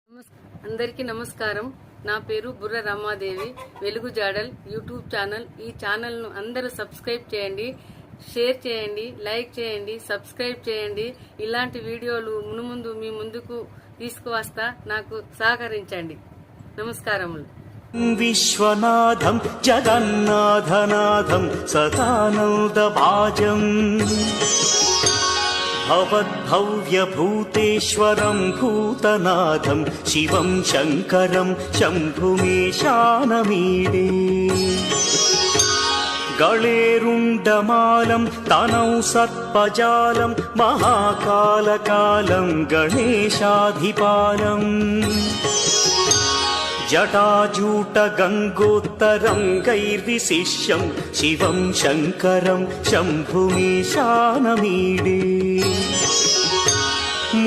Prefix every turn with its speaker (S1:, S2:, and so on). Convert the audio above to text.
S1: అందరికీ నమస్కారం. నా పేరు బుర్ర రమాదేవి. వెలుగు జాడల్ యూట్యూబ్ ఛానల్. ఈ ఛానల్ను అందరూ సబ్స్క్రైబ్ చేయండి, షేర్ చేయండి, లైక్ చేయండి, సబ్స్క్రైబ్ చేయండి. ఇలాంటి వీడియోలు మునుముందు మీ ముందుకు తీసుకువస్తా. నాకు సహకరించండి. నమస్కారములు.
S2: విశ్వనాథం జగన్నాథనాథం సదానందభాజం భవద్భవ్యభూతేశ్వరం భూతనాథం శివం శంకరం శంభుమేశానమీడే గళేరుండమాలం తనౌ సర్పజాలం మహాకాలకాలం గణేశాధిపాలం జటాజూట గంగోత్తరం గైర్విశిష్యం శివం శంకరం శంభుమేశానమీడే